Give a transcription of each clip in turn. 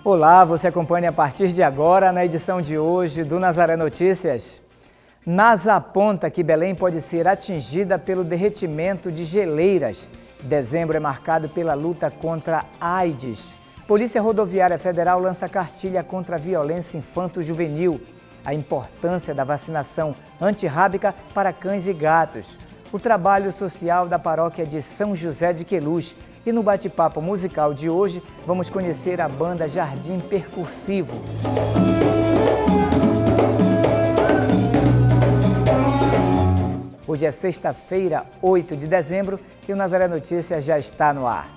Olá, você acompanha a partir de agora na edição de hoje do Nazaré Notícias. NASA aponta que Belém pode ser atingida pelo derretimento de geleiras. Dezembro é marcado pela luta contra a AIDS. Polícia Rodoviária Federal lança cartilha contra a violência infanto-juvenil. A importância da vacinação antirrábica para cães e gatos. O trabalho social da paróquia de São José de Queluz. E no bate-papo musical de hoje, vamos conhecer a banda Jardim Percursivo. Hoje é sexta-feira, 8 de dezembro, e o Nazaré Notícias já está no ar.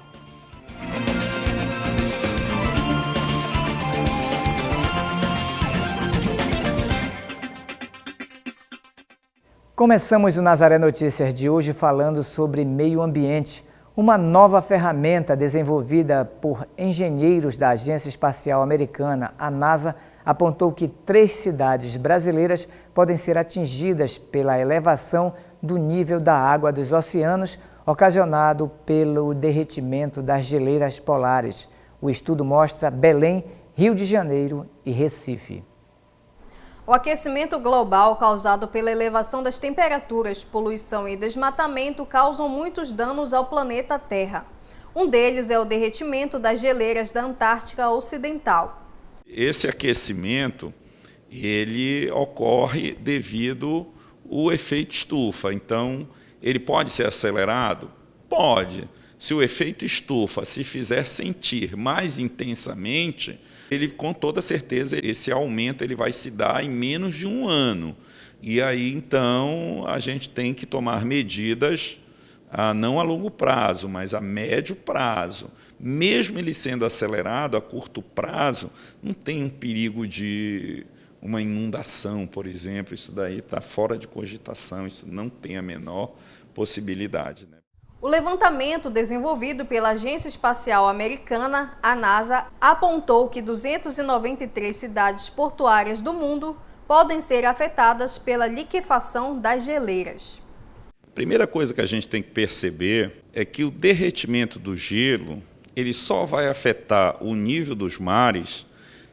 Começamos o Nazaré Notícias de hoje falando sobre meio ambiente. Uma nova ferramenta desenvolvida por engenheiros da Agência Espacial Americana, a NASA, apontou que 3 cidades brasileiras podem ser atingidas pela elevação do nível da água dos oceanos, ocasionado pelo derretimento das geleiras polares. O estudo mostra Belém, Rio de Janeiro e Recife. O aquecimento global causado pela elevação das temperaturas, poluição e desmatamento causam muitos danos ao planeta Terra. Um deles é o derretimento das geleiras da Antártica Ocidental. Esse aquecimento, ele ocorre devido ao efeito estufa. Então, ele pode ser acelerado? Pode. Se o efeito estufa se fizer sentir mais intensamente, ele, com toda certeza, esse aumento ele vai se dar em menos de um ano. E aí, então, a gente tem que tomar medidas, não a longo prazo, mas a médio prazo. Mesmo ele sendo acelerado a curto prazo, não tem um perigo de uma inundação, por exemplo. Isso daí está fora de cogitação, isso não tem a menor possibilidade, né? O levantamento desenvolvido pela Agência Espacial Americana, a NASA, apontou que 293 cidades portuárias do mundo podem ser afetadas pela liquefação das geleiras. A primeira coisa que a gente tem que perceber é que o derretimento do gelo, ele só vai afetar o nível dos mares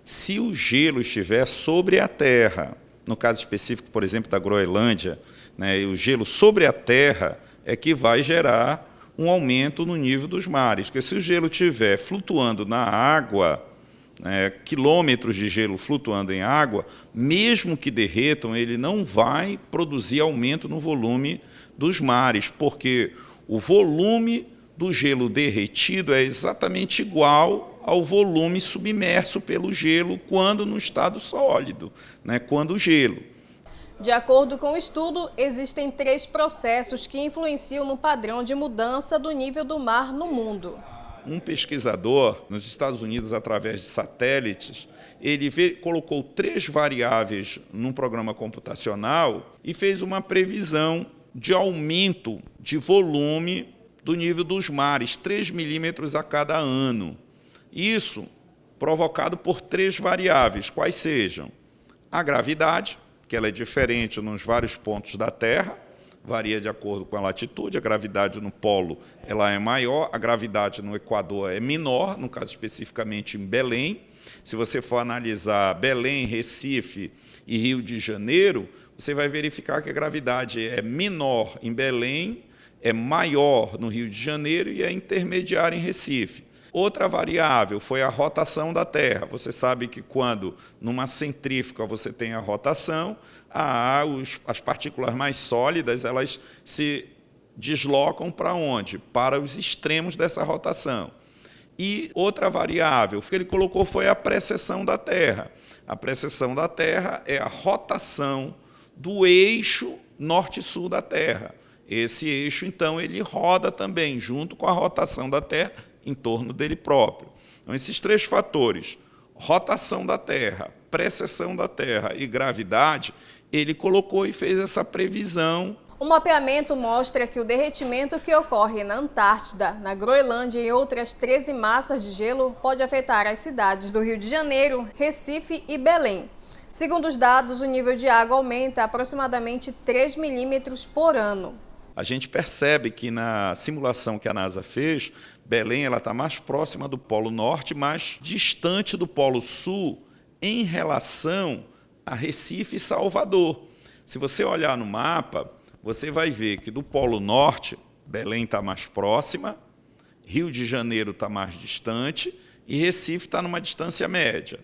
se o gelo estiver sobre a Terra. No caso específico, por exemplo, da Groenlândia, né, o gelo sobre a Terra é que vai gerar um aumento no nível dos mares. Porque se o gelo estiver flutuando na água, quilômetros de gelo flutuando em água, mesmo que derretam, ele não vai produzir aumento no volume dos mares, porque o volume do gelo derretido é exatamente igual ao volume submerso pelo gelo quando no estado sólido, quando gelo. De acordo com o estudo, existem 3 processos que influenciam no padrão de mudança do nível do mar no mundo. Um pesquisador nos Estados Unidos, através de satélites, ele colocou 3 variáveis num programa computacional e fez uma previsão de aumento de volume do nível dos mares, 3 milímetros a cada ano. Isso provocado por 3 variáveis, quais sejam a gravidade, que ela é diferente nos vários pontos da Terra, varia de acordo com a latitude, a gravidade no polo ela é maior, a gravidade no Equador é menor, no caso especificamente em Belém. Se você for analisar Belém, Recife e Rio de Janeiro, você vai verificar que a gravidade é menor em Belém, é maior no Rio de Janeiro e é intermediária em Recife. Outra variável foi a rotação da Terra. Você sabe que quando numa centrífuga você tem a rotação, as partículas mais sólidas elas se deslocam para onde? Para os extremos dessa rotação. E outra variável que ele colocou foi a precessão da Terra. A precessão da Terra é a rotação do eixo norte-sul da Terra. Esse eixo, então, ele roda também, junto com a rotação da Terra, em torno dele próprio. Então, esses 3 fatores, rotação da Terra, precessão da Terra e gravidade, ele colocou e fez essa previsão. O mapeamento mostra que o derretimento que ocorre na Antártida, na Groenlândia e outras 13 massas de gelo pode afetar as cidades do Rio de Janeiro, Recife e Belém. Segundo os dados, o nível de água aumenta aproximadamente 3 milímetros por ano. a gente percebe que na simulação que a NASA fez, Belém está mais próxima do Polo Norte, mais distante do Polo Sul em relação a Recife e Salvador. Se você olhar no mapa, você vai ver que do Polo Norte, Belém está mais próxima, Rio de Janeiro está mais distante e Recife está numa distância média.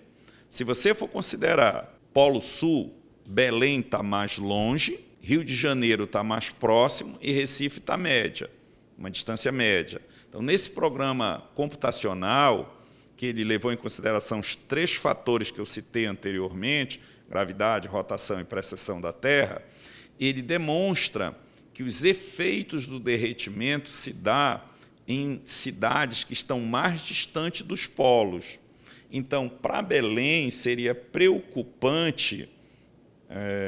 Se você for considerar Polo Sul, Belém está mais longe, Rio de Janeiro está mais próximo e Recife está média, uma distância média. Então, nesse programa computacional, que ele levou em consideração os 3 fatores que eu citei anteriormente, gravidade, rotação e precessão da Terra, ele demonstra que os efeitos do derretimento se dão em cidades que estão mais distantes dos polos. Então, para Belém, seria preocupante,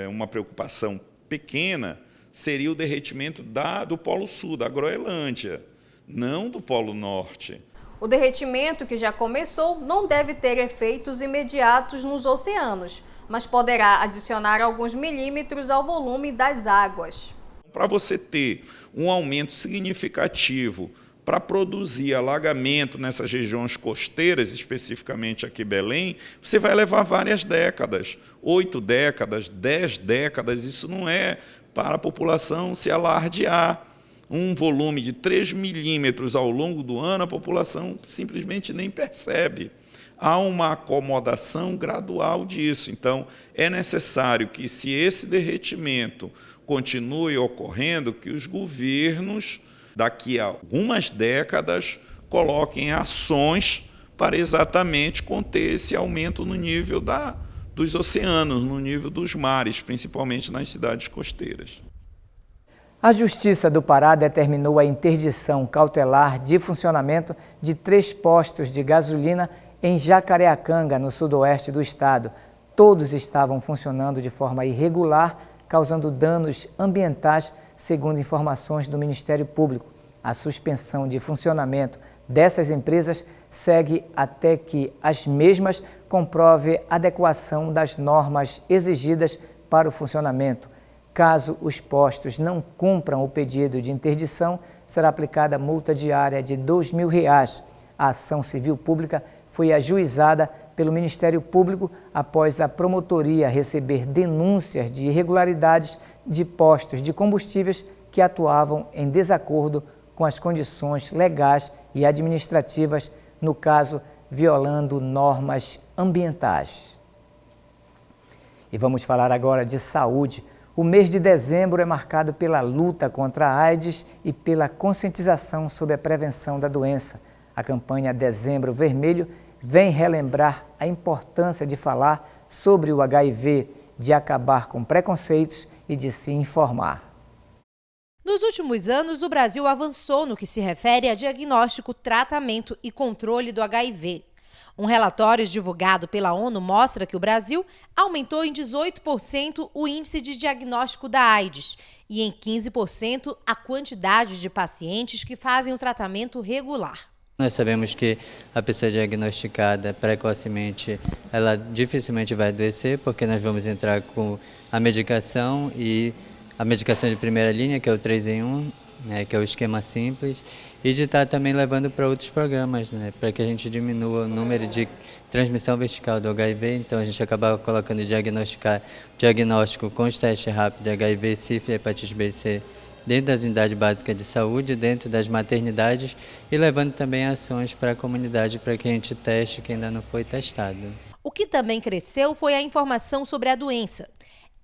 uma preocupação pequena, seria o derretimento do Polo Sul, da Groenlândia, não do Polo Norte. O derretimento, que já começou, não deve ter efeitos imediatos nos oceanos, mas poderá adicionar alguns milímetros ao volume das águas. Para você ter um aumento significativo para produzir alagamento nessas regiões costeiras, especificamente aqui em Belém, você vai levar várias décadas, 8 décadas, 10 décadas. Isso não é para a população se alardear. Um volume de 3 milímetros ao longo do ano, a população simplesmente nem percebe. Há uma acomodação gradual disso. Então, é necessário que, se esse derretimento continue ocorrendo, que os governos, daqui a algumas décadas, coloquem ações para exatamente conter esse aumento no nível dos oceanos, no nível dos mares, principalmente nas cidades costeiras. A Justiça do Pará determinou a interdição cautelar de funcionamento de 3 postos de gasolina em Jacareacanga, no sudoeste do estado. Todos estavam funcionando de forma irregular, causando danos ambientais, segundo informações do Ministério Público. A suspensão de funcionamento dessas empresas segue até que as mesmas comprovem a adequação das normas exigidas para o funcionamento. Caso os postos não cumpram o pedido de interdição, será aplicada multa diária de R$ 2.000. A ação civil pública foi ajuizada pelo Ministério Público após a promotoria receber denúncias de irregularidades de postos de combustíveis que atuavam em desacordo com as condições legais e administrativas, no caso, violando normas ambientais. E vamos falar agora de saúde. O mês de dezembro é marcado pela luta contra a AIDS e pela conscientização sobre a prevenção da doença. A campanha Dezembro Vermelho vem relembrar a importância de falar sobre o HIV, de acabar com preconceitos e de se informar. Nos últimos anos, o Brasil avançou no que se refere a diagnóstico, tratamento e controle do HIV. Um relatório divulgado pela ONU mostra que o Brasil aumentou em 18% o índice de diagnóstico da AIDS e em 15% a quantidade de pacientes que fazem o tratamento regular. Nós sabemos que a pessoa diagnosticada precocemente, ela dificilmente vai adoecer, porque nós vamos entrar com a medicação e a medicação de primeira linha, que é o 3 em 1, que é o esquema simples, e de estar também levando para outros programas, para que a gente diminua o número de transmissão vertical do HIV. Então a gente acaba colocando diagnóstico com os testes rápidos de HIV, sífilis, hepatite B e C, dentro das unidades básicas de saúde, dentro das maternidades e levando também ações para a comunidade para que a gente teste quem ainda não foi testado. O que também cresceu foi a informação sobre a doença.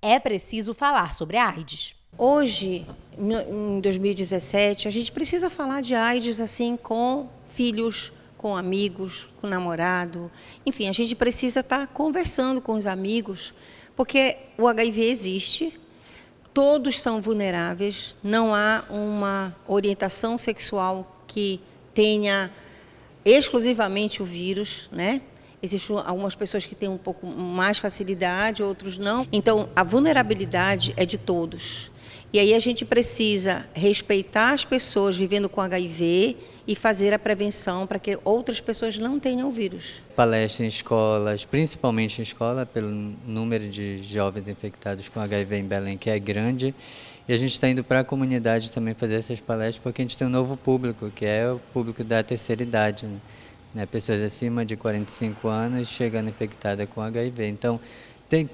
É preciso falar sobre a AIDS. Hoje, em 2017, a gente precisa falar de AIDS assim com filhos, com amigos, com namorado. Enfim, a gente precisa estar conversando com os amigos, porque o HIV existe, todos são vulneráveis, não há uma orientação sexual que tenha exclusivamente o vírus, né? Existem algumas pessoas que têm um pouco mais facilidade, outros não. Então, a vulnerabilidade é de todos. E aí a gente precisa respeitar as pessoas vivendo com HIV e fazer a prevenção para que outras pessoas não tenham o vírus. Palestra em escolas, principalmente em escola, pelo número de jovens infectados com HIV em Belém, que é grande. E a gente está indo para a comunidade também fazer essas palestras, porque a gente tem um novo público, que é o público da terceira idade, né? Pessoas acima de 45 anos chegando infectadas com HIV. Então,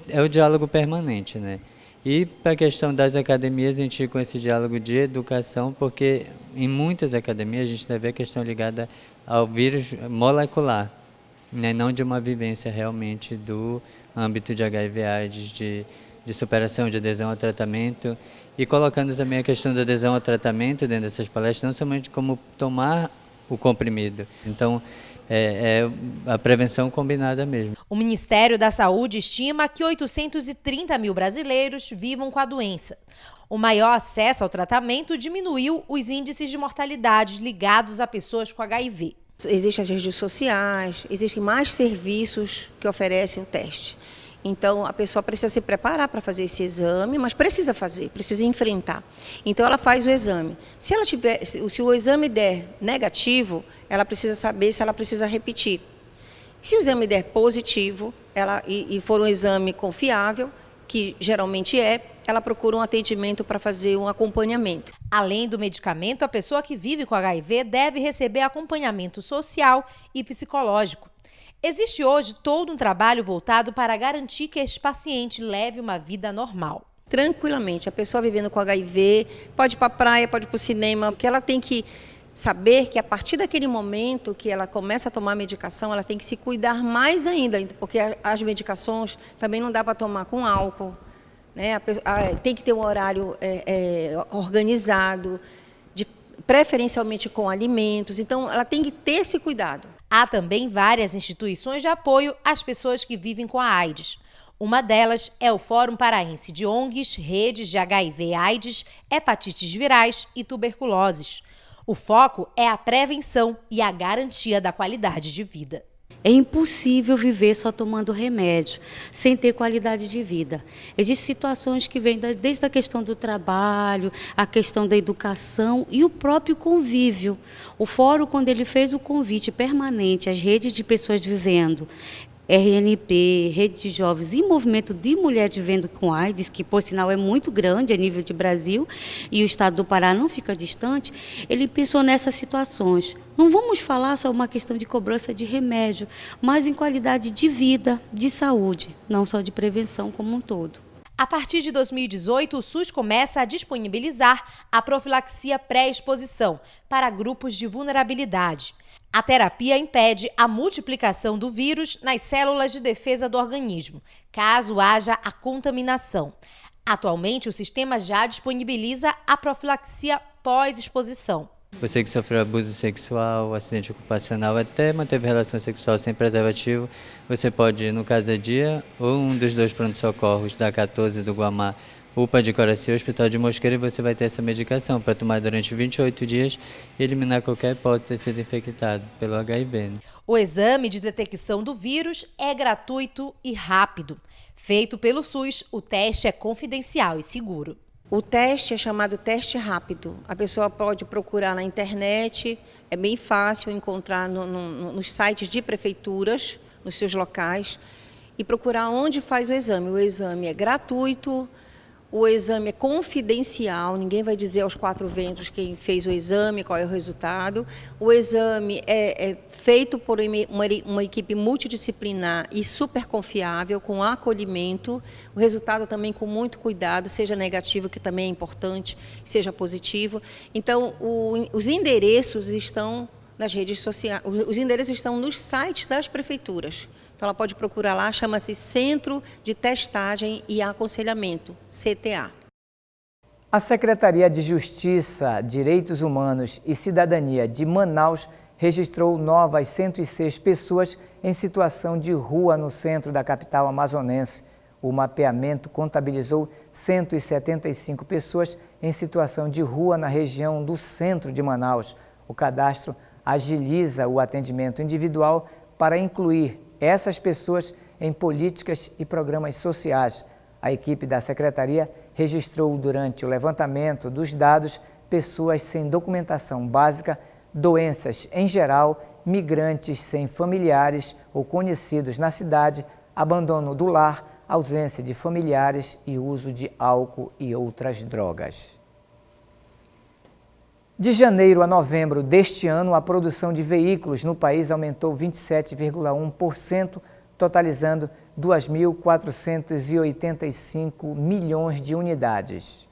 é o diálogo permanente, né? E para a questão das academias, a gente com esse diálogo de educação, porque em muitas academias a gente deve ver a questão ligada ao vírus molecular, né? Não de uma vivência realmente do âmbito de HIV/AIDS, de superação, de adesão ao tratamento, e colocando também a questão da adesão ao tratamento dentro dessas palestras, não somente como tomar o comprimido. Então, é a prevenção combinada mesmo. O Ministério da Saúde estima que 830 mil brasileiros vivam com a doença. O maior acesso ao tratamento diminuiu os índices de mortalidade ligados a pessoas com HIV. Existem as redes sociais, existem mais serviços que oferecem o teste. Então, a pessoa precisa se preparar para fazer esse exame, mas precisa fazer, precisa enfrentar. Então, ela faz o exame. Se o exame der negativo, ela precisa saber se ela precisa repetir. Se o exame der positivo, e for um exame confiável, que geralmente ela procura um atendimento para fazer um acompanhamento. Além do medicamento, a pessoa que vive com HIV deve receber acompanhamento social e psicológico. Existe hoje todo um trabalho voltado para garantir que este paciente leve uma vida normal. Tranquilamente, a pessoa vivendo com HIV pode ir para a praia, pode ir para o cinema, porque ela tem que saber que a partir daquele momento que ela começa a tomar medicação, ela tem que se cuidar mais ainda, porque as medicações também não dá para tomar com álcool, né? Tem que ter um horário organizado, preferencialmente com alimentos, então ela tem que ter esse cuidado. Há também várias instituições de apoio às pessoas que vivem com a AIDS. Uma delas é o Fórum Paraense de ONGs, redes de HIV/AIDS, hepatites virais e tuberculoses. O foco é a prevenção e a garantia da qualidade de vida. É impossível viver só tomando remédio, sem ter qualidade de vida. Existem situações que vêm desde a questão do trabalho, a questão da educação e o próprio convívio. O fórum, quando ele fez o convite permanente às redes de pessoas vivendo, RNP, Rede de Jovens e Movimento de Mulheres Vivendo com AIDS, que por sinal é muito grande a nível de Brasil, e o estado do Pará não fica distante, ele pensou nessas situações. Não vamos falar só uma questão de cobrança de remédio, mas em qualidade de vida, de saúde, não só de prevenção como um todo. A partir de 2018, o SUS começa a disponibilizar a profilaxia pré-exposição para grupos de vulnerabilidade. A terapia impede a multiplicação do vírus nas células de defesa do organismo, caso haja a contaminação. Atualmente, o sistema já disponibiliza a profilaxia pós-exposição. Você que sofreu abuso sexual, acidente ocupacional, até manteve relação sexual sem preservativo, você pode ir no Casa Dia ou um dos 2 pronto-socorros da 14 do Guamá, UPA de Coraci, Hospital de Mosqueira, e você vai ter essa medicação para tomar durante 28 dias e eliminar qualquer hipótese de ter sido infectado pelo HIV. O exame de detecção do vírus é gratuito e rápido. Feito pelo SUS, o teste é confidencial e seguro. O teste é chamado teste rápido. A pessoa pode procurar na internet, é bem fácil encontrar nos sites de prefeituras, nos seus locais, e procurar onde faz o exame. O exame é gratuito, o exame é confidencial, ninguém vai dizer aos 4 ventos quem fez o exame, qual é o resultado. O exame é feito por uma equipe multidisciplinar e super confiável, com acolhimento. O resultado também com muito cuidado, seja negativo, que também é importante, seja positivo. Então, os endereços estão nas redes sociais, os endereços estão nos sites das prefeituras. Então, ela pode procurar lá, chama-se Centro de Testagem e Aconselhamento, CTA. A Secretaria de Justiça, Direitos Humanos e Cidadania de Manaus registrou novas 106 pessoas em situação de rua no centro da capital amazonense. O mapeamento contabilizou 175 pessoas em situação de rua na região do centro de Manaus. O cadastro agiliza o atendimento individual para incluir essas pessoas em políticas e programas sociais. A equipe da Secretaria registrou durante o levantamento dos dados pessoas sem documentação básica, doenças em geral, migrantes sem familiares ou conhecidos na cidade, abandono do lar, ausência de familiares e uso de álcool e outras drogas. De janeiro a novembro deste ano, a produção de veículos no país aumentou 27,1%, totalizando 2.485 milhões de unidades.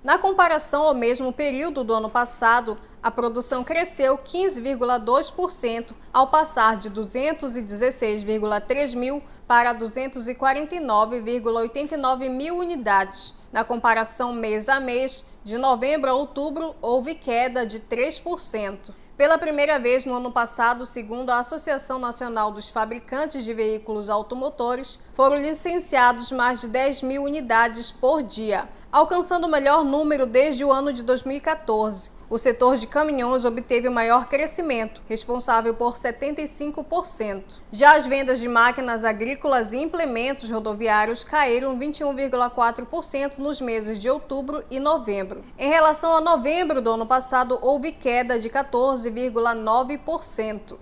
Na comparação ao mesmo período do ano passado, a produção cresceu 15,2%, ao passar de 216,3 mil para 249,89 mil unidades. Na comparação mês a mês, de novembro a outubro, houve queda de 3%. Pela primeira vez no ano passado, segundo a Associação Nacional dos Fabricantes de Veículos Automotores, foram licenciados mais de 10 mil unidades por dia, alcançando o melhor número desde o ano de 2014. O setor de caminhões obteve o maior crescimento, responsável por 75%. Já as vendas de máquinas agrícolas e implementos rodoviários caíram 21,4% nos meses de outubro e novembro. Em relação a novembro do ano passado, houve queda de 14,9%.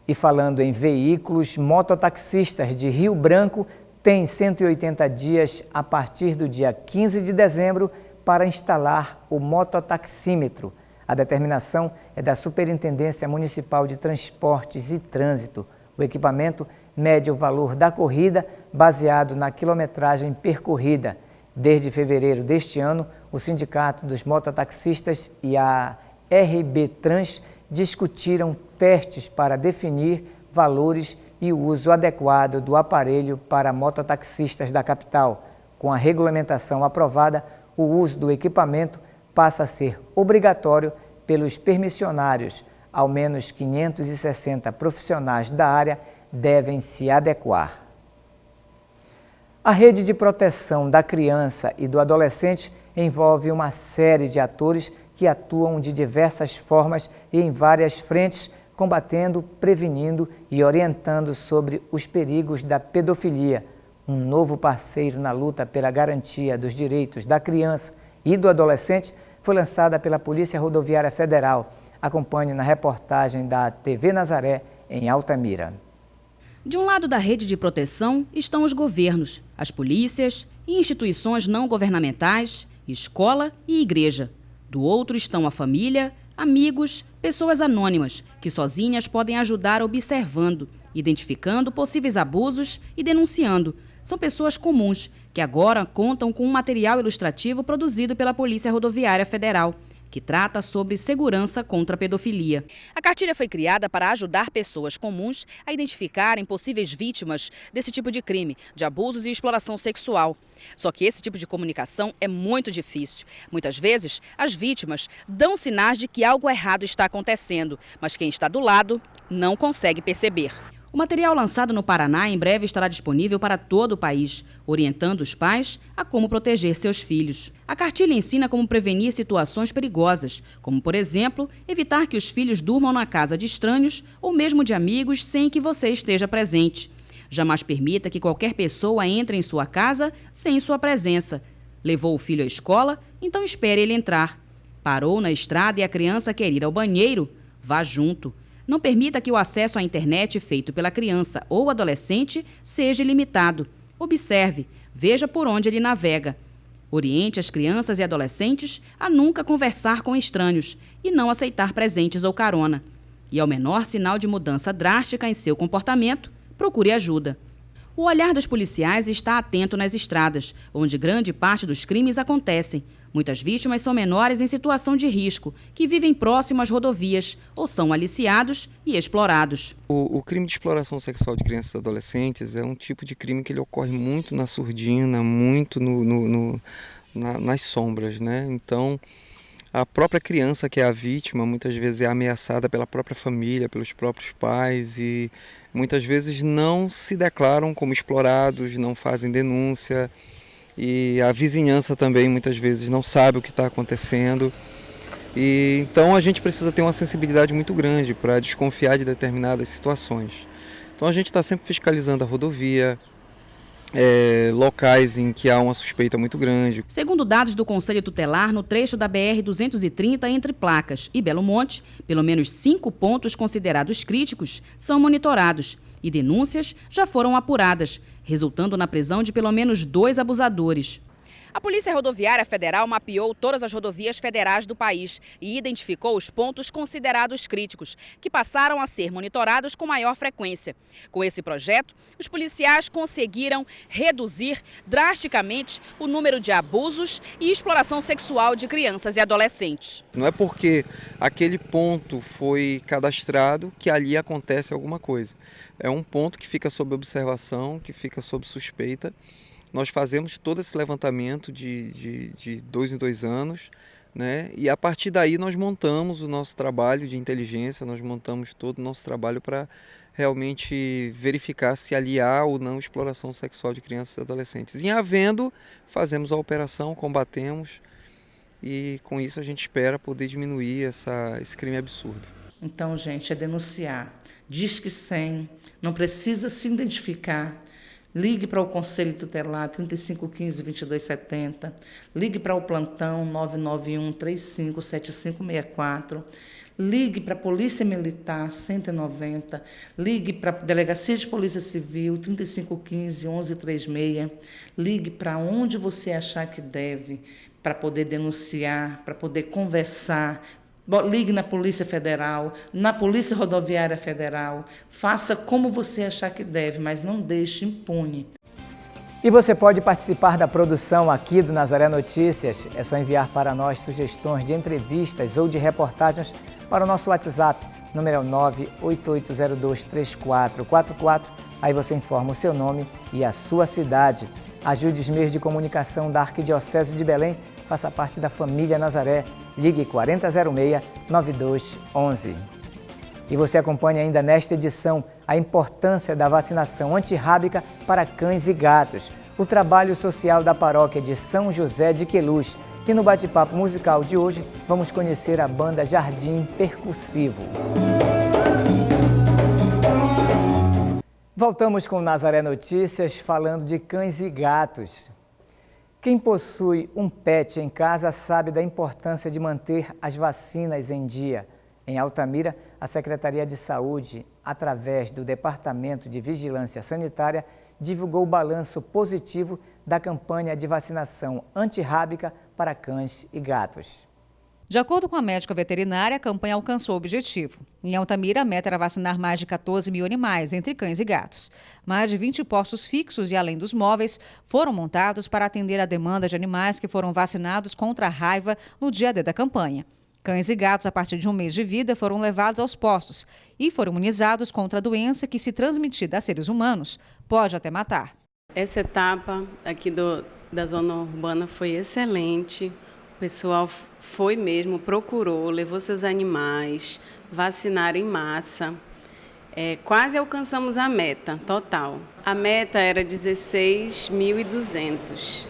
E falando em veículos, mototaxistas de Rio Branco têm 180 dias a partir do dia 15 de dezembro para instalar o mototaxímetro. A determinação é da Superintendência Municipal de Transportes e Trânsito. O equipamento mede o valor da corrida baseado na quilometragem percorrida. Desde fevereiro deste ano, o Sindicato dos Mototaxistas e a RB Trans discutiram testes para definir valores e o uso adequado do aparelho para mototaxistas da capital. Com a regulamentação aprovada, o uso do equipamento passa a ser obrigatório pelos permissionários. Ao menos 560 profissionais da área devem se adequar. A rede de proteção da criança e do adolescente envolve uma série de atores que atuam de diversas formas e em várias frentes, combatendo, prevenindo e orientando sobre os perigos da pedofilia. Um novo parceiro na luta pela garantia dos direitos da criança e do adolescente foi lançada pela Polícia Rodoviária Federal. Acompanhe na reportagem da TV Nazaré, em Altamira. De um lado da rede de proteção estão os governos, as polícias e instituições não governamentais, escola e igreja. Do outro estão a família, amigos, pessoas anônimas, que sozinhas podem ajudar observando, identificando possíveis abusos e denunciando. São pessoas comuns, que agora contam com um material ilustrativo produzido pela Polícia Rodoviária Federal, que trata sobre segurança contra a pedofilia. A cartilha foi criada para ajudar pessoas comuns a identificarem possíveis vítimas desse tipo de crime, de abusos e exploração sexual. Só que esse tipo de comunicação é muito difícil. Muitas vezes, as vítimas dão sinais de que algo errado está acontecendo, mas quem está do lado não consegue perceber. O material lançado no Paraná em breve estará disponível para todo o país, orientando os pais a como proteger seus filhos. A cartilha ensina como prevenir situações perigosas, como, por exemplo, evitar que os filhos durmam na casa de estranhos ou mesmo de amigos sem que você esteja presente. Jamais permita que qualquer pessoa entre em sua casa sem sua presença. Levou o filho à escola? Então espere ele entrar. Parou na estrada e a criança quer ir ao banheiro? Vá junto. Não permita que o acesso à internet feito pela criança ou adolescente seja limitado. Observe, veja por onde ele navega. Oriente as crianças e adolescentes a nunca conversar com estranhos e não aceitar presentes ou carona. E ao menor sinal de mudança drástica em seu comportamento, procure ajuda. O olhar dos policiais está atento nas estradas, onde grande parte dos crimes acontecem. Muitas vítimas são menores em situação de risco, que vivem próximo às rodovias ou são aliciados e explorados. O crime de exploração sexual de crianças e adolescentes é um tipo de crime que ele ocorre muito na surdina, muito nas sombras, né? Então, a própria criança que é a vítima muitas vezes é ameaçada pela própria família, pelos próprios pais e muitas vezes não se declaram como explorados, não fazem denúncia. E a vizinhança também muitas vezes não sabe o que está acontecendo. E então a gente precisa ter uma sensibilidade muito grande para desconfiar de determinadas situações. Então a gente está sempre fiscalizando a rodovia, locais em que há uma suspeita muito grande. Segundo dados do Conselho Tutelar, no trecho da BR-230 entre Placas e Belo Monte, pelo menos 5 pontos considerados críticos são monitorados e denúncias já foram apuradas, resultando na prisão de pelo menos 2 abusadores. A Polícia Rodoviária Federal mapeou todas as rodovias federais do país e identificou os pontos considerados críticos, que passaram a ser monitorados com maior frequência. Com esse projeto, os policiais conseguiram reduzir drasticamente o número de abusos e exploração sexual de crianças e adolescentes. Não é porque aquele ponto foi cadastrado que ali acontece alguma coisa. É um ponto que fica sob observação, que fica sob suspeita. Nós fazemos todo esse levantamento de 2 em 2 anos, né? E a partir daí nós montamos o nosso trabalho de inteligência, nós montamos todo o nosso trabalho para realmente verificar se ali há ou não exploração sexual de crianças e adolescentes. Em havendo, fazemos a operação, combatemos e com isso a gente espera poder diminuir esse crime absurdo. Então, gente, é denunciar. Disque 100, não precisa se identificar. Ligue para o Conselho Tutelar 3515-2270, ligue para o plantão 991-357564, ligue para a Polícia Militar 190, ligue para a Delegacia de Polícia Civil 3515-1136, ligue para onde você achar que deve, para poder denunciar, para poder conversar. Ligue na Polícia Federal, na Polícia Rodoviária Federal, faça como você achar que deve, mas não deixe impune. E você pode participar da produção aqui do Nazaré Notícias. É só enviar para nós sugestões de entrevistas ou de reportagens para o nosso WhatsApp, número é 988023444. Aí você informa o seu nome e a sua cidade. Ajude os meios de comunicação da Arquidiocese de Belém, faça parte da família Nazaré. Ligue 4006-9211. E você acompanha ainda nesta edição a importância da vacinação antirrábica para cães e gatos, o trabalho social da paróquia de São José de Queluz. E no bate-papo musical de hoje, vamos conhecer a banda Jardim Percussivo. Voltamos com o Nazaré Notícias falando de cães e gatos. Quem possui um pet em casa sabe da importância de manter as vacinas em dia. Em Altamira, a Secretaria de Saúde, através do Departamento de Vigilância Sanitária, divulgou o balanço positivo da campanha de vacinação antirrábica para cães e gatos. De acordo com a médica veterinária, a campanha alcançou o objetivo. Em Altamira, a meta era vacinar mais de 14 mil animais, entre cães e gatos. Mais de 20 postos fixos e além dos móveis foram montados para atender a demanda de animais que foram vacinados contra a raiva no dia D da campanha. Cães e gatos, a partir de 1 mês de vida, foram levados aos postos e foram imunizados contra a doença que, se transmitida a seres humanos, pode até matar. Essa etapa aqui da zona urbana foi excelente. O pessoal foi mesmo, procurou, levou seus animais, vacinaram em massa. Quase alcançamos a meta total. A meta era 16.200.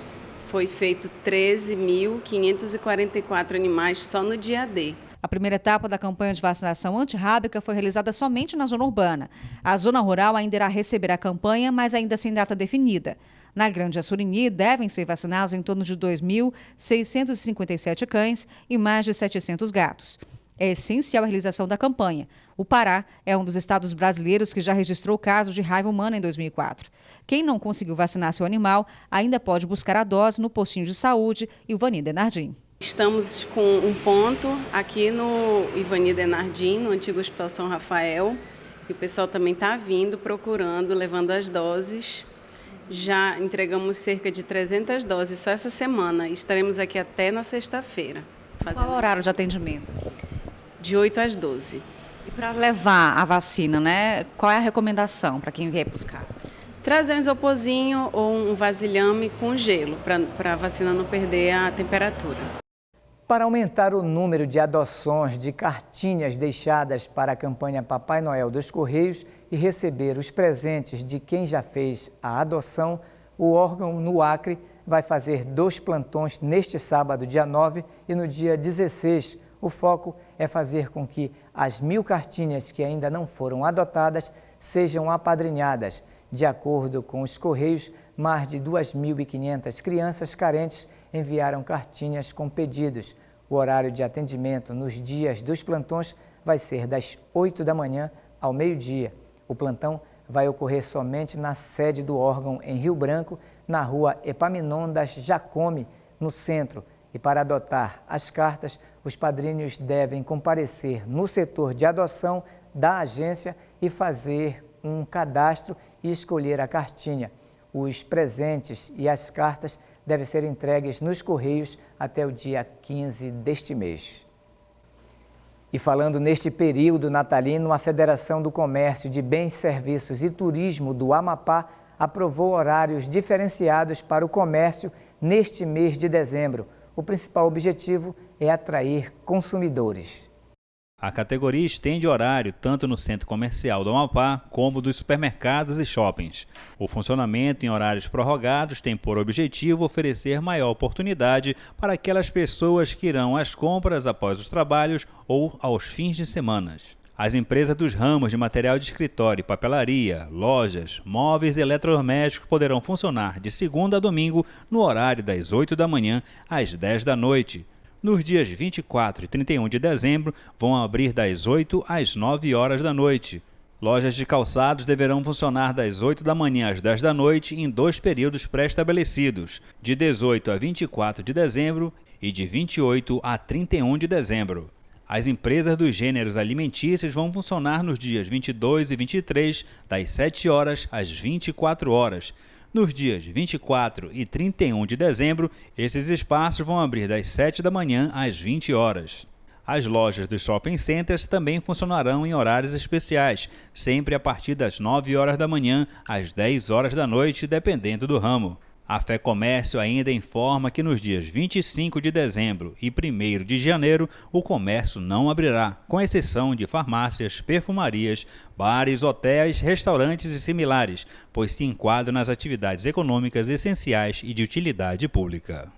Foi feito 13.544 animais só no dia D. A primeira etapa da campanha de vacinação antirrábica foi realizada somente na zona urbana. A zona rural ainda irá receber a campanha, mas ainda sem data definida. Na Grande Assurini, devem ser vacinados em torno de 2.657 cães e mais de 700 gatos. É essencial a realização da campanha. O Pará é um dos estados brasileiros que já registrou casos de raiva humana em 2004. Quem não conseguiu vacinar seu animal ainda pode buscar a dose no postinho de saúde Ivani Denardim. Estamos com um ponto aqui no Ivani Denardim, no antigo Hospital São Rafael. E o pessoal também está vindo, procurando, levando as doses. Já entregamos cerca de 300 doses só essa semana. Estaremos aqui até na sexta-feira. Qual o horário de atendimento? De 8 às 12. E para levar a vacina, né? Qual é a recomendação para quem vier buscar? Trazer um isoporzinho ou um vasilhame com gelo, para a vacina não perder a temperatura. Para aumentar o número de adoções de cartinhas deixadas para a campanha Papai Noel dos Correios e receber os presentes de quem já fez a adoção, o órgão no Acre vai fazer 2 plantões neste sábado, dia 9, e no dia 16. O foco é fazer com que as 1.000 cartinhas que ainda não foram adotadas sejam apadrinhadas. De acordo com os Correios, mais de 2.500 crianças carentes enviaram cartinhas com pedidos. O horário de atendimento nos dias dos plantões vai ser das 8 da manhã ao meio-dia. O plantão vai ocorrer somente na sede do órgão em Rio Branco, na rua Epaminondas Jacome, no centro. E para adotar as cartas, os padrinhos devem comparecer no setor de adoção da agência e fazer um cadastro e escolher a cartinha. Os presentes e as cartas devem ser entregues nos Correios até o dia 15 deste mês. E falando neste período natalino, a Federação do Comércio de Bens, Serviços e Turismo do Amapá aprovou horários diferenciados para o comércio neste mês de dezembro. O principal objetivo é atrair consumidores. A categoria estende horário tanto no centro comercial do Amapá como dos supermercados e shoppings. O funcionamento em horários prorrogados tem por objetivo oferecer maior oportunidade para aquelas pessoas que irão às compras após os trabalhos ou aos fins de semana. As empresas dos ramos de material de escritório e papelaria, lojas, móveis e eletrodomésticos poderão funcionar de segunda a domingo no horário das 8 da manhã às 10 da noite. Nos dias 24 e 31 de dezembro, vão abrir das 8 às 9 horas da noite. Lojas de calçados deverão funcionar das 8 da manhã às 10 da noite em 2 períodos pré-estabelecidos, de 18 a 24 de dezembro e de 28 a 31 de dezembro. As empresas dos gêneros alimentícios vão funcionar nos dias 22 e 23, das 7 horas às 24 horas. Nos dias 24 e 31 de dezembro, esses espaços vão abrir das 7 da manhã às 20 horas. As lojas dos shopping centers também funcionarão em horários especiais, sempre a partir das 9 horas da manhã às 10 horas da noite, dependendo do ramo. A FEComércio ainda informa que nos dias 25 de dezembro e 1º de janeiro o comércio não abrirá, com exceção de farmácias, perfumarias, bares, hotéis, restaurantes e similares, pois se enquadram nas atividades econômicas essenciais e de utilidade pública.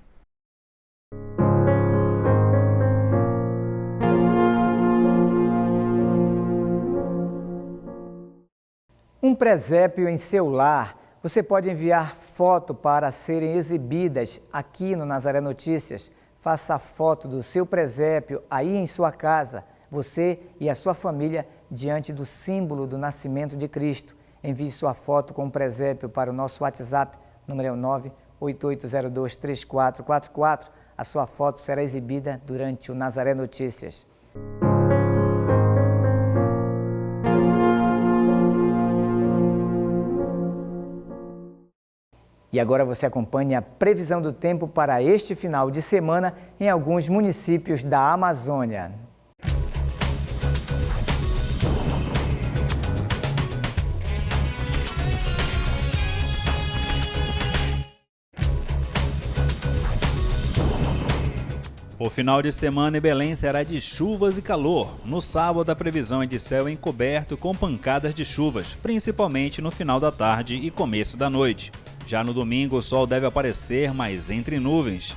Um presépio em seu lar. Você pode enviar foto para serem exibidas aqui no Nazaré Notícias. Faça a foto do seu presépio aí em sua casa, você e a sua família, diante do símbolo do nascimento de Cristo. Envie sua foto com o presépio para o nosso WhatsApp, número é o 988023444. A sua foto será exibida durante o Nazaré Notícias. E agora você acompanha a previsão do tempo para este final de semana em alguns municípios da Amazônia. O final de semana em Belém será de chuvas e calor. No sábado, a previsão é de céu encoberto com pancadas de chuvas, principalmente no final da tarde e começo da noite. Já no domingo, o sol deve aparecer, mas entre nuvens.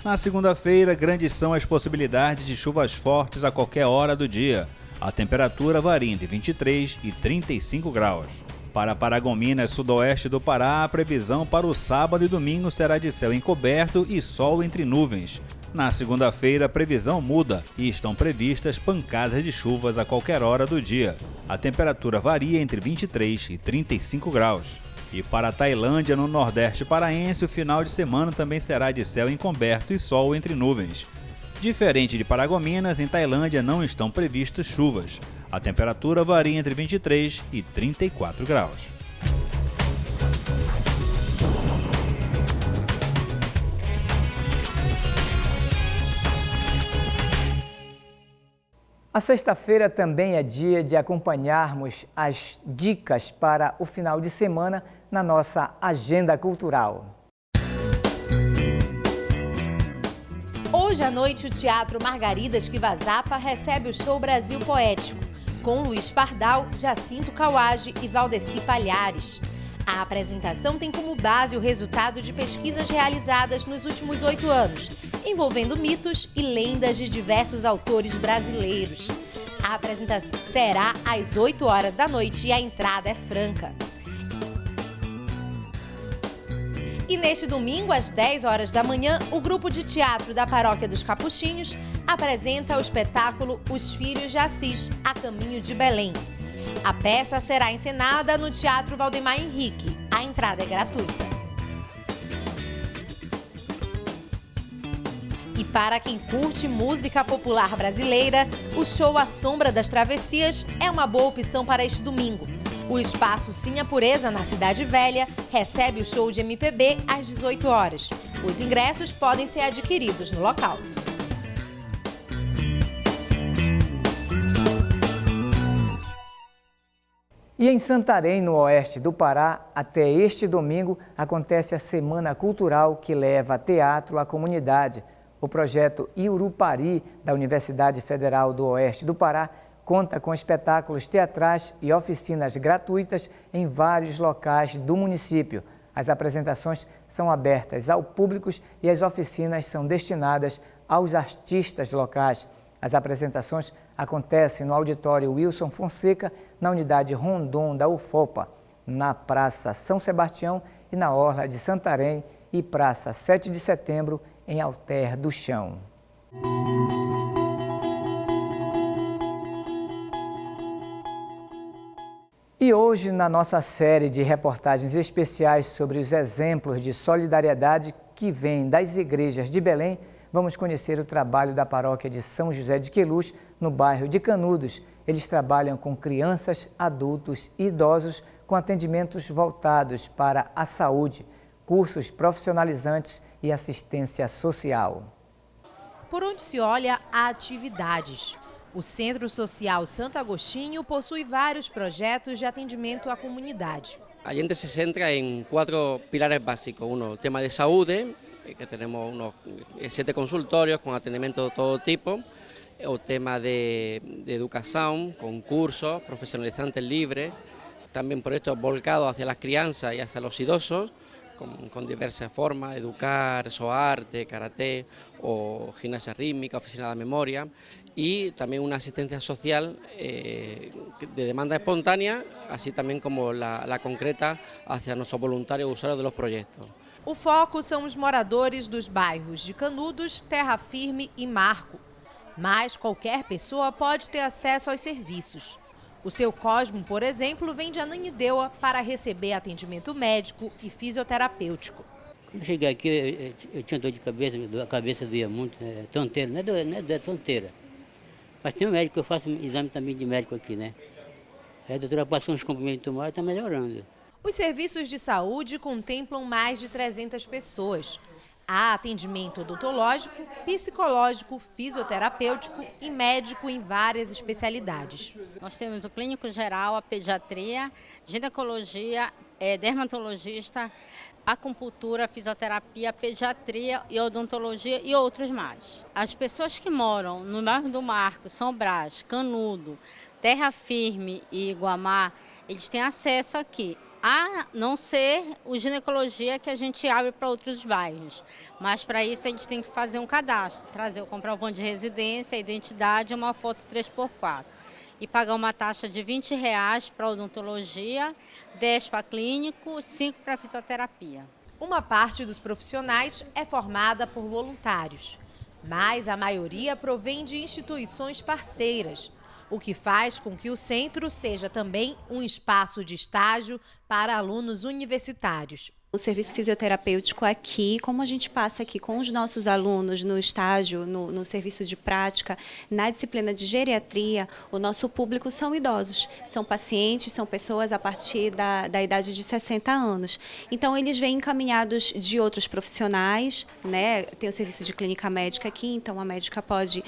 Na segunda-feira, grandes são as possibilidades de chuvas fortes a qualquer hora do dia. A temperatura varia entre 23 e 35 graus. Para Paragominas, sudoeste do Pará, a previsão para o sábado e domingo será de céu encoberto e sol entre nuvens. Na segunda-feira, a previsão muda e estão previstas pancadas de chuvas a qualquer hora do dia. A temperatura varia entre 23 e 35 graus. E para a Tailândia, no nordeste paraense, o final de semana também será de céu encoberto e sol entre nuvens. Diferente de Paragominas, em Tailândia não estão previstas chuvas. A temperatura varia entre 23 e 34 graus. A sexta-feira também é dia de acompanharmos as dicas para o final de semana na nossa agenda cultural. Hoje à noite, o Teatro Margaridas Kivazapa recebe o show Brasil Poético, com Luiz Pardal, Jacinto Kawage e Valdeci Palhares. A apresentação tem como base o resultado de pesquisas realizadas nos últimos 8 anos, envolvendo mitos e lendas de diversos autores brasileiros. A apresentação será às 8 horas da noite e a entrada é franca. E neste domingo, às 10 horas da manhã, o grupo de teatro da Paróquia dos Capuchinhos apresenta o espetáculo Os Filhos de Assis, a caminho de Belém. A peça será encenada no Teatro Valdemar Henrique. A entrada é gratuita. E para quem curte música popular brasileira, o show A Sombra das Travessias é uma boa opção para este domingo. O Espaço Sim a Pureza, na Cidade Velha, recebe o show de MPB às 18 horas. Os ingressos podem ser adquiridos no local. E em Santarém, no oeste do Pará, até este domingo, acontece a Semana Cultural que leva teatro à comunidade. O projeto Iurupari, da Universidade Federal do Oeste do Pará, conta com espetáculos teatrais e oficinas gratuitas em vários locais do município. As apresentações são abertas ao público e as oficinas são destinadas aos artistas locais. As apresentações acontecem no auditório Wilson Fonseca, na unidade Rondon da UFOPA, na Praça São Sebastião e na Orla de Santarém e Praça 7 de Setembro, em Alter do Chão. E hoje, na nossa série de reportagens especiais sobre os exemplos de solidariedade que vêm das igrejas de Belém, vamos conhecer o trabalho da paróquia de São José de Queluz, no bairro de Canudos. Eles trabalham com crianças, adultos e idosos com atendimentos voltados para a saúde, cursos profissionalizantes e assistência social. Por onde se olha, há atividades. O Centro Social Santo Agostinho possui vários projetos de atendimento à comunidade. A gente se centra em 4 pilares básicos. O tema de saúde, que temos unos 7 consultorios com atendimento de todo tipo. O tema de educação, com cursos profissionalizantes livres. Também proyectos volcados hacia las crianças y hacia los idosos, con diversas formas, educar, soarte, karaté o gimnasia rítmica, oficina de memoria, y también una asistencia social de demanda espontánea, así también como la concreta hacia nuestros voluntarios usuarios de los proyectos. O foco são os moradores dos bairros de Canudos, Terra Firme e Marco. Mas qualquer pessoa pode ter acesso aos serviços. O Seu Cosmo, por exemplo, vem de Ananindeua para receber atendimento médico e fisioterapêutico. Quando eu cheguei aqui, eu tinha dor de cabeça, a cabeça doía muito, tonteira, não é tonteira. Mas tem um médico, eu faço um exame também de médico aqui, né? A doutora passou uns comprimidos de tomar e está melhorando. Os serviços de saúde contemplam mais de 300 pessoas. Há atendimento odontológico, psicológico, fisioterapêutico e médico em várias especialidades. Nós temos o clínico geral, a pediatria, ginecologia, dermatologista, acupuntura, fisioterapia, pediatria e odontologia e outros mais. As pessoas que moram no bairro do Marco, São Brás, Canudo, Terra Firme e Iguamá, eles têm acesso aqui. A não ser o ginecologia que a gente abre para outros bairros. Mas para isso a gente tem que fazer um cadastro, trazer o comprovante de residência, identidade e uma foto 3x4. E pagar uma taxa de R$20 para odontologia, 10 para clínico, 5 para fisioterapia. Uma parte dos profissionais é formada por voluntários, mas a maioria provém de instituições parceiras, o que faz com que o centro seja também um espaço de estágio para alunos universitários. O serviço fisioterapêutico aqui, como a gente passa aqui com os nossos alunos no estágio, no serviço de prática, na disciplina de geriatria, o nosso público são idosos, são pacientes, são pessoas a partir da idade de 60 anos. Então, eles vêm encaminhados de outros profissionais, né? Tem o serviço de clínica médica aqui, então a médica pode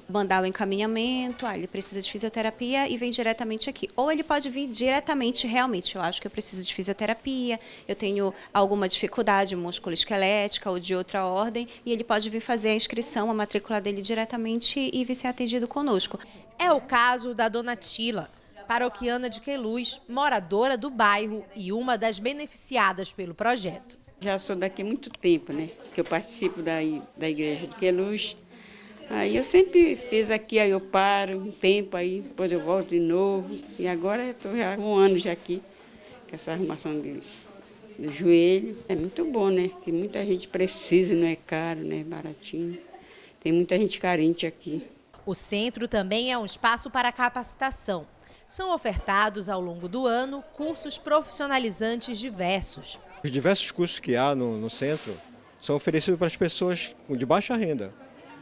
mandar o encaminhamento, ele precisa de fisioterapia e vem diretamente aqui. Ou ele pode vir diretamente, realmente, eu acho que eu preciso de fisioterapia, eu tenho alguma dificuldade musculoesquelética ou de outra ordem, e ele pode vir fazer a inscrição, a matrícula dele diretamente e vir ser atendido conosco. É o caso da dona Tila, paroquiana de Queluz, moradora do bairro e uma das beneficiadas pelo projeto. Já sou daqui há muito tempo, né? Que eu participo da igreja de Queluz. Aí eu sempre fiz aqui, aí eu paro um tempo, aí depois eu volto de novo. E agora eu estou há um ano já aqui, com essa arrumação do joelho. É muito bom, né? Que muita gente precisa, não é caro, né? É baratinho. Tem muita gente carente aqui. O centro também é um espaço para capacitação. São ofertados ao longo do ano cursos profissionalizantes diversos. Os diversos cursos que há no centro são oferecidos para as pessoas de baixa renda,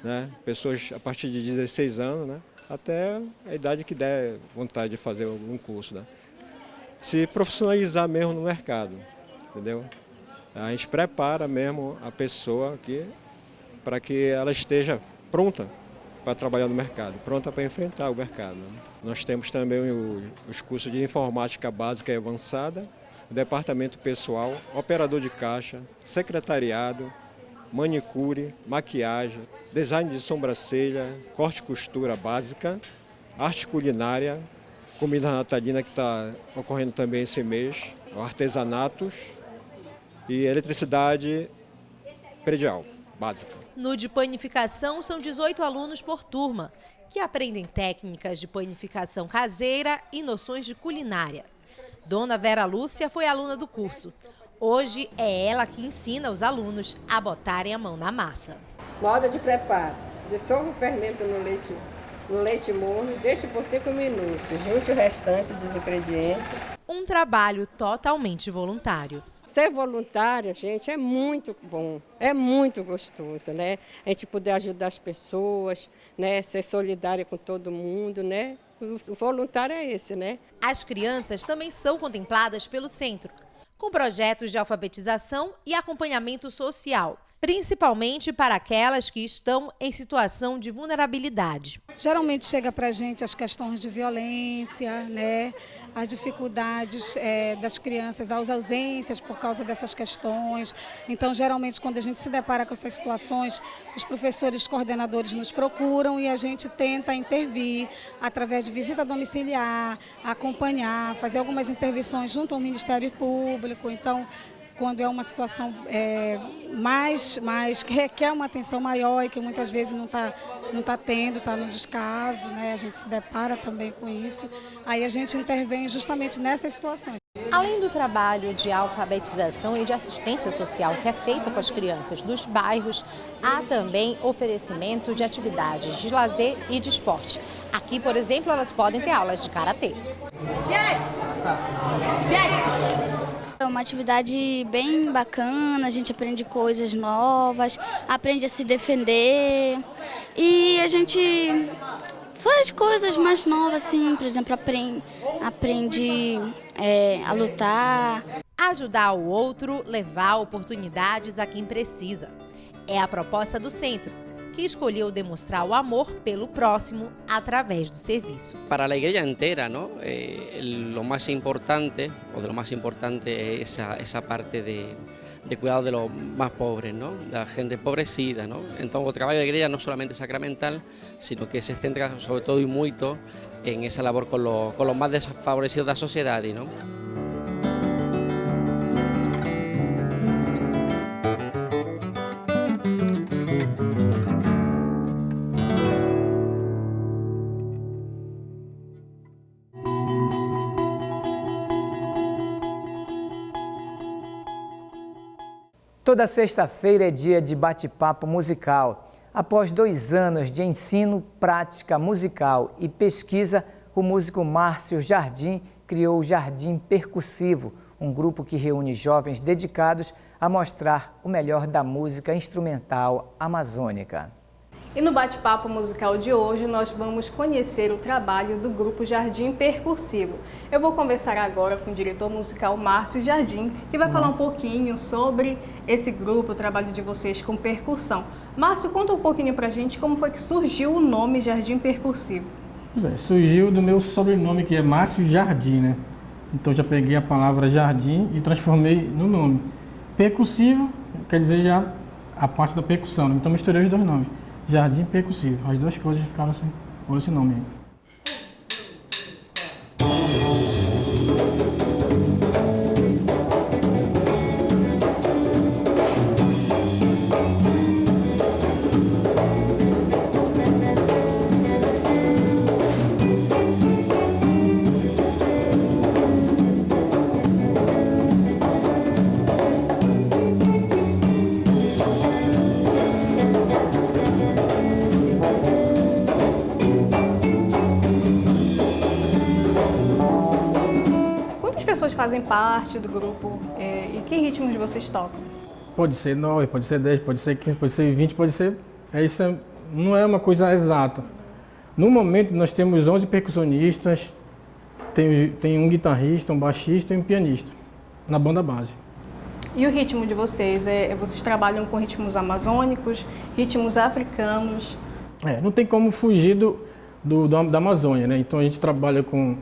né? Pessoas a partir de 16 anos, né? Até a idade que der vontade de fazer algum curso, né? Se profissionalizar mesmo no mercado, entendeu? A gente prepara mesmo a pessoa aqui para que ela esteja pronta para trabalhar no mercado, pronta para enfrentar o mercado, né? Nós temos também os cursos de informática básica e avançada, departamento pessoal, operador de caixa, secretariado, manicure, maquiagem, design de sobrancelha, corte e costura básica, arte culinária, comida natalina que está ocorrendo também esse mês, artesanatos e eletricidade predial básica. No de panificação são 18 alunos por turma, que aprendem técnicas de panificação caseira e noções de culinária. Dona Vera Lúcia foi aluna do curso. Hoje é ela que ensina os alunos a botarem a mão na massa. Modo de preparo. Dissolva o fermento no leite morno, deixe por 5 minutos. Junte o restante dos ingredientes. Um trabalho totalmente voluntário. Ser voluntária, gente, é muito bom, é muito gostoso, né? A gente poder ajudar as pessoas, né? Ser solidária com todo mundo, né? O voluntário é esse, né? As crianças também são contempladas pelo centro, com projetos de alfabetização e acompanhamento social, principalmente para aquelas que estão em situação de vulnerabilidade. Geralmente chega para a gente as questões de violência, né? As dificuldades das crianças, as ausências por causa dessas questões. Então, geralmente, quando a gente se depara com essas situações, os professores coordenadores nos procuram e a gente tenta intervir através de visita domiciliar, acompanhar, fazer algumas intervenções junto ao Ministério Público. Então, quando é uma situação que requer uma atenção maior e que muitas vezes não tá tendo, está no descaso, né? A gente se depara também com isso, aí a gente intervém justamente nessas situações. Além do trabalho de alfabetização e de assistência social que é feito com as crianças dos bairros, há também oferecimento de atividades de lazer e de esporte. Aqui, por exemplo, elas podem ter aulas de karatê. É uma atividade bem bacana, a gente aprende coisas novas, aprende a se defender e a gente faz coisas mais novas, assim, por exemplo, aprende a lutar. Ajudar o outro, levar oportunidades a quem precisa. É a proposta do centro, que escolheu demonstrar o amor pelo próximo através do serviço. Para a igreja inteira, ¿no? Lo más importante, o de lo más importante es esa parte de cuidado de los más pobres, ¿no? Da gente empobrecida, ¿no? Então, o trabalho da igreja não somente sacramental, sino que se centra sobre todo e muito en esa labor con los más desfavorecidos da sociedade, ¿no? Toda sexta-feira é dia de bate-papo musical. Após 2 anos de ensino, prática musical e pesquisa, o músico Márcio Jardim criou o Jardim Percussivo, um grupo que reúne jovens dedicados a mostrar o melhor da música instrumental amazônica. E no bate-papo musical de hoje, nós vamos conhecer o trabalho do grupo Jardim Percussivo. Eu vou conversar agora com o diretor musical Márcio Jardim, que vai falar um pouquinho sobre esse grupo, o trabalho de vocês com percussão. Márcio, conta um pouquinho pra gente como foi que surgiu o nome Jardim Percussivo. Pois é, surgiu do meu sobrenome, que é Márcio Jardim, né? Então já peguei a palavra jardim e transformei no nome. Percussivo quer dizer já a parte da percussão, né? Então misturei os 2 nomes. Jardim Percussivo. As 2 coisas ficaram assim, por esse nome aí. fazem parte do grupo e que ritmos vocês tocam? Pode ser 9, pode ser 10, pode ser 15, pode ser 20, pode ser... Isso não é uma coisa exata. No momento nós temos 11 percussionistas, tem um guitarrista, um baixista e um pianista na banda base. E o ritmo de vocês? Vocês trabalham com ritmos amazônicos, ritmos africanos? Não tem como fugir da Amazônia, né? Então a gente trabalha com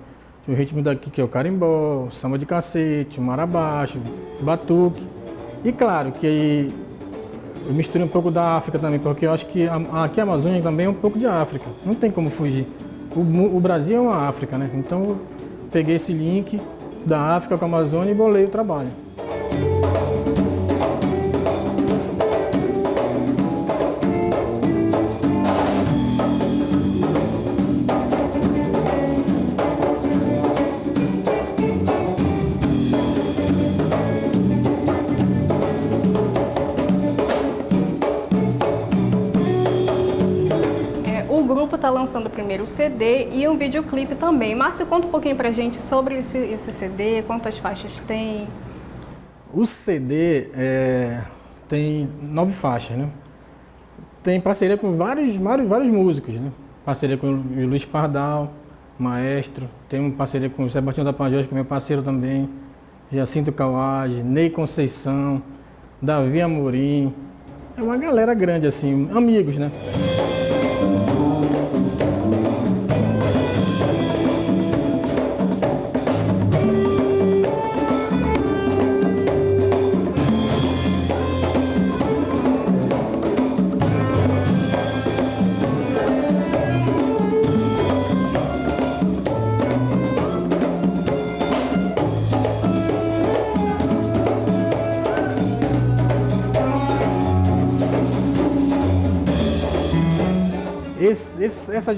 o ritmo daqui, que é o carimbó, o samba de cacete, o marabaixo, o batuque. E claro que eu misturei um pouco da África também, porque eu acho que aqui a Amazônia também é um pouco de África. Não tem como fugir. O Brasil é uma África, né? Então eu peguei esse link da África com a Amazônia e bolei o trabalho. O grupo está lançando o primeiro CD e um videoclipe também. Márcio, conta um pouquinho pra gente sobre esse CD, quantas faixas tem? O CD tem 9 faixas, né? Tem parceria com vários músicos, né? Parceria com o Luiz Pardal, maestro. Tem uma parceria com o Sebastião da Panjós, que é meu parceiro também. Jacinto Kawage, Ney Conceição, Davi Amorim. É uma galera grande, assim, amigos, né?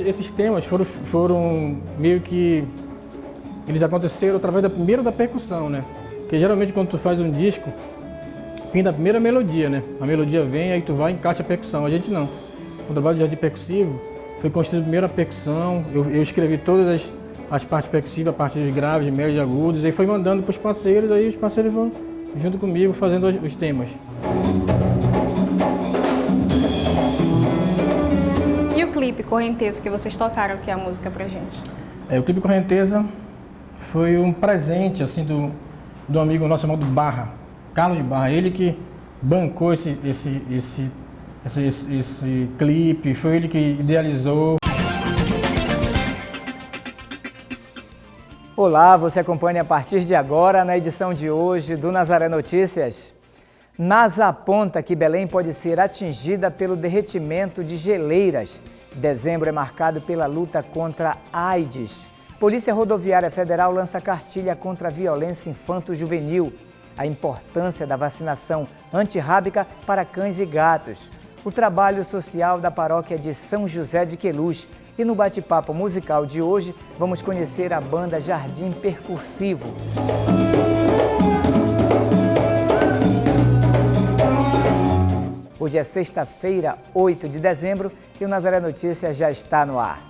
Esses temas foram meio que... Eles aconteceram através da percussão, né? Porque geralmente quando tu faz um disco, pinta a primeira melodia, né? A melodia vem, aí tu vai e encaixa a percussão. A gente não. O trabalho de jardim percussivo foi construído primeiro a percussão, eu escrevi todas as partes percussivas, a partir dos graves, médios e agudos, aí foi mandando para os parceiros, aí os parceiros vão junto comigo fazendo os temas. O clipe Correnteza que vocês tocaram aqui a música pra gente? O clipe Correnteza foi um presente assim do amigo nosso chamado Barra, Carlos Barra, ele que bancou esse clipe, foi ele que idealizou. Olá, você acompanha a partir de agora na edição de hoje do Nazaré Notícias. NASA aponta que Belém pode ser atingida pelo derretimento de geleiras. Dezembro é marcado pela luta contra a AIDS. Polícia Rodoviária Federal lança cartilha contra a violência infanto-juvenil. A importância da vacinação antirrábica para cães e gatos. O trabalho social da paróquia de São José de Queluz. E no bate-papo musical de hoje, vamos conhecer a banda Jardim Percursivo. Hoje é sexta-feira, 8 de dezembro, e o Nazaré Notícias já está no ar.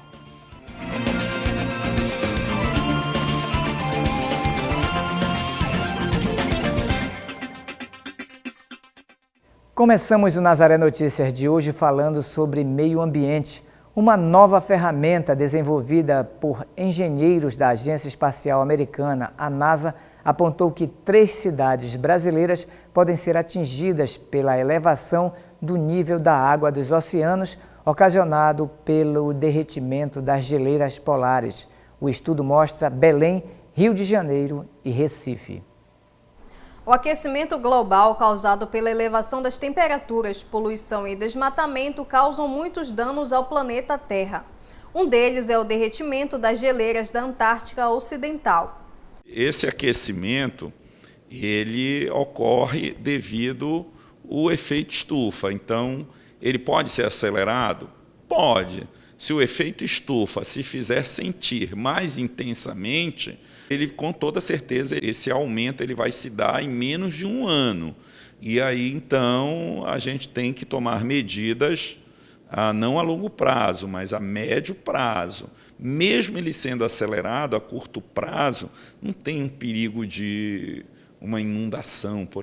Começamos o Nazaré Notícias de hoje falando sobre meio ambiente. Uma nova ferramenta desenvolvida por engenheiros da Agência Espacial Americana, a NASA, apontou que 3 cidades brasileiras podem ser atingidas pela elevação do nível da água dos oceanos, ocasionado pelo derretimento das geleiras polares. O estudo mostra Belém, Rio de Janeiro e Recife. O aquecimento global causado pela elevação das temperaturas, poluição e desmatamento causam muitos danos ao planeta Terra. Um deles é o derretimento das geleiras da Antártica Ocidental. Esse aquecimento, ele ocorre devido ao efeito estufa. Então, ele pode ser acelerado? Pode. Se o efeito estufa se fizer sentir mais intensamente, ele, com toda certeza, esse aumento ele vai se dar em menos de um ano. E aí, então, a gente tem que tomar medidas não a longo prazo, mas a médio prazo. Mesmo ele sendo acelerado a curto prazo, não tem um perigo de uma inundação, por